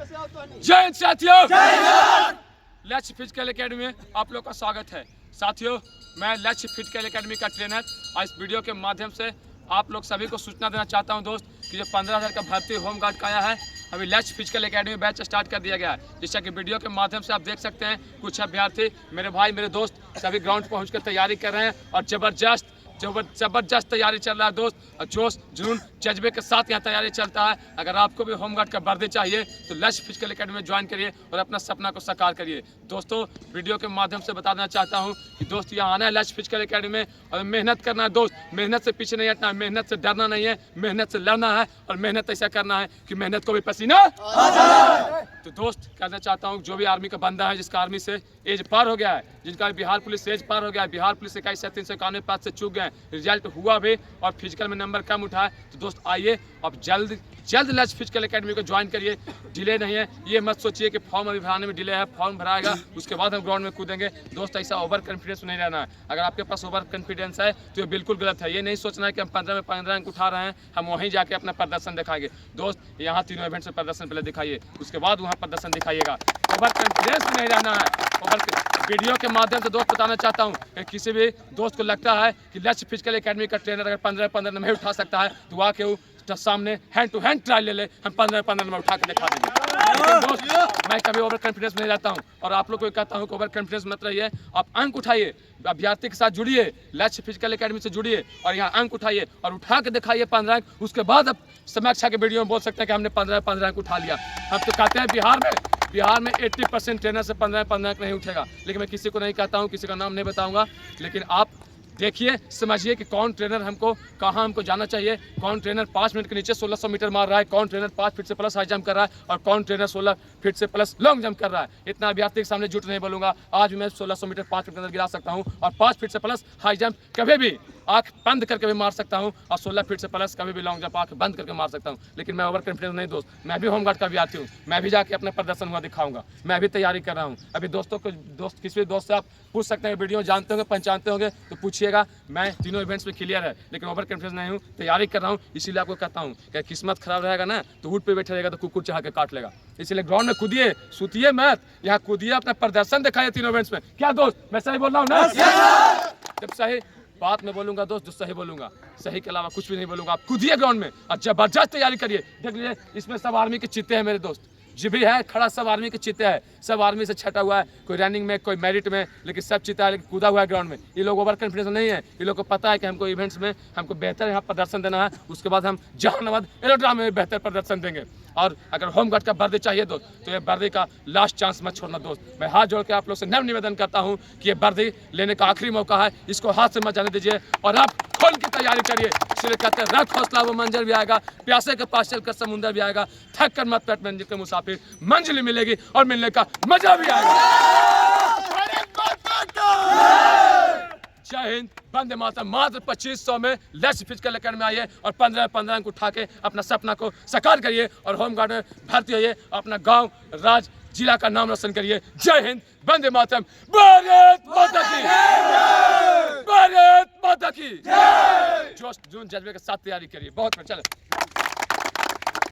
जय हिंद साथियों, लक्ष्य फिजिकल एकेडमी में आप लोग का स्वागत है। साथियों, मैं लक्ष्य फिजिकल एकेडमी का ट्रेनर और इस वीडियो के माध्यम से आप लोग सभी को सूचना देना चाहता हूं दोस्त कि जो 15,000 का भर्ती होमगार्ड का आया है, अभी लक्ष्य फिजिकल एकेडमी में बैच स्टार्ट कर दिया गया है। जैसा कि वीडियो के माध्यम से आप देख सकते हैं, कुछ अभ्यर्थी मेरे भाई मेरे दोस्त सभी ग्राउंड पहुँच कर तैयारी कर रहे हैं और जबरदस्त तैयारी चल रहा है दोस्त। और जोश जुनून जज्बे के साथ यहाँ तैयारी चलता है। अगर आपको भी होमगार्ड का वर्दी चाहिए तो लक्ष्य फिजिकल एकेडमी में ज्वाइन करिए और अपना सपना को साकार करिए। दोस्तों, वीडियो के माध्यम से बता देना चाहता हूँ कि दोस्त यहाँ आना है लक्ष्य फिजिकल एकेडमी में और मेहनत करना है दोस्त। मेहनत से पीछे नहीं हटना है, मेहनत से डरना नहीं है, मेहनत से लड़ना है और मेहनत ऐसा करना है कि मेहनत को भी पसीना। तो दोस्त, कहना चाहता हूँ जो भी आर्मी का बंदा है, जिसका आर्मी से एज पार हो गया है, जिनका बिहार पुलिस से एज पार हो गया है, बिहार पुलिस 21,391 पद से चूक गए, रिजल्ट हुआ भी और फिजिकल में नंबर कम उठाए, तो दोस्त आइए अब जल्द लक्ष्य फिजिकल एकेडमी को ज्वाइन करिए। डिले नहीं है, ये मत सोचिए कि फॉर्म अभी भराने में डिले है। फॉर्म भराएगा उसके बाद हम ग्राउंड में कूदेंगे। दोस्त, ऐसा ओवर कॉन्फिडेंस नहीं रहना है। अगर आपके पास ओवर कॉन्फिडेंस है तो ये बिल्कुल गलत है। ये नहीं सोचना है कि हम 15 में 15 अंक उठा रहे हैं, हम वहीं जाके अपना प्रदर्शन दिखाएंगे। दोस्त, यहाँ तीनों इवेंट में प्रदर्शन पहले दिखाइए, उसके बाद वहाँ प्रदर्शन दिखाइएगा। ओवर कॉन्फिडेंस में नहीं रहना है। वीडियो के माध्यम से दोस्त बताना चाहता हूँ कि किसी भी दोस्त को लगता है कि लक्ष्य फिजिकल एकेडमी का ट्रेनर अगर 15 नहीं उठा सकता है तो आके सामने हैंड टू हैंड ट्रायल ले ले, हम 15 में उठा के दिखा देंगे। लेकिन दोस्त, मैं कभी ओवर कॉन्फिडेंस में नहीं रहता हूँ और आप लोग को कहता हूँ कि ओवर कॉन्फिडेंस मत रहिए। आप अंक उठाइए, अभ्यर्थी के साथ जुड़िए, लक्ष्य फिजिकल एकेडमी से जुड़िए और यहाँ अंक उठाइए और उठा के दिखाइए 15 अंक। उसके बाद अब समीक्षा के वीडियो में बोल सकते हैं कि हमने 15 अंक उठा लिया। हम तो कहते हैं बिहार में 80% ट्रेनर से 15 अंक नहीं उठेगा। लेकिन मैं किसी को नहीं कहता हूँ, किसी का नाम नहीं बताऊंगा, लेकिन आप देखिए, समझिए कि कौन ट्रेनर कहाँ हमको जाना चाहिए। कौन ट्रेनर 5 मिनट के नीचे 1600 मीटर मार रहा है, कौन ट्रेनर 5 फीट से प्लस हाई जंप कर रहा है और कौन ट्रेनर 16 फीट से प्लस लॉन्ग जंप कर रहा है। इतना अभ्यर्थी के सामने झूठ नहीं बोलूंगा। आज भी मैं 1600 मीटर 5 मिनट के अंदर गिरा सकता हूँ और 5 फीट से प्लस हाई जंप कभी भी आँख बंद करके भी मार सकता हूँ और 16 फीट से प्लस कभी भी लॉन्ग जंप आँख बंद करके मार सकता हूँ। लेकिन मैं ओवर कॉन्फिडेंस नहीं दोस्त, मैं भी होमगार्ड का अभ्यर्थी हूँ। मैं भी जाके अपना प्रदर्शन हुआ दिखाऊंगा, मैं भी तैयारी कर रहा हूँ। अभी किसी भी दोस्त से आप पूछ सकते हैं, वीडियो जानते होंगे पहचानते होंगे तो पूछिएगा। मैं तीनों इवेंट्स में क्लियर है, लेकिन ओवर कॉन्फिडेंस नहीं हूँ, तैयारी कर रहा हूँ। इसीलिए आपको कहता हूँ कि किस्मत खराब रहेगा ना तो ऊँट पे बैठे रहेगा तो कुकुर चढ़ा के काट लेगा। इसलिए ग्राउंड में कूदिए, सुतिए मत, यहाँ कूदिए, अपना प्रदर्शन दिखाइए तीनों इवेंट्स में। क्या दोस्त, मैं सही बोल रहा हूँ ना? जब सही बात मैं बोलूंगा दोस्त, जो सही बोलूंगा, सही के अलावा कुछ भी नहीं बोलूंगा। आप कूदिए ग्राउंड में और जबरदस्त तैयारी करिए। देख लीजिए, इसमें सब आर्मी के चित्ते हैं मेरे दोस्त, जी भी है खड़ा, सब आर्मी के चित्ते है, सब आर्मी से छटा हुआ है। कोई रनिंग में, कोई मेरिट में, लेकिन सब चित्ता है, लेकिन कूदा हुआ है ग्राउंड में। ये लोग ओवर कॉन्फिडेंस नहीं है। ये लोग को पता है कि हमको इवेंट्स में हमको बेहतर यहाँ प्रदर्शन देना है, उसके बाद हम जहानाबाद एरोड्राम में बेहतर प्रदर्शन देंगे। और अगर होमगार्ड का वर्दी चाहिए दोस्त तो ये वर्दी का लास्ट चांस मत छोड़ना दोस्त। मैं हाथ जोड़ के आप लोग से नम्र निवेदन करता हूँ कि ये वर्दी लेने का आखिरी मौका है, इसको हाथ से मत जाने दीजिए और आप खोल की तैयारी करिए। इसलिए कहते हैं, रख हौसला वो मंजिल भी आएगा, प्यासे के पास चलकर समुंदर भी आएगा, थक कर मत पेट मंजिल के मुसाफिर, मंजिल मिलेगी और मिलने का मजा भी आएगा। जय हिंद, वंदे मातरम। मात्र 2500 में लक्ष्य फिजिकल एकेडमी आइए और 15 अंक उठा के अपना सपना को साकार करिए और होमगार्ड में भर्ती होइए, अपना गांव, राज्य, जिला का नाम रोशन करिए। जय हिंद, वंदे मातरम, भारत माता की, भारत माता की। जोश जुनून जज्बे के साथ तैयारी करिए। बहुत चले।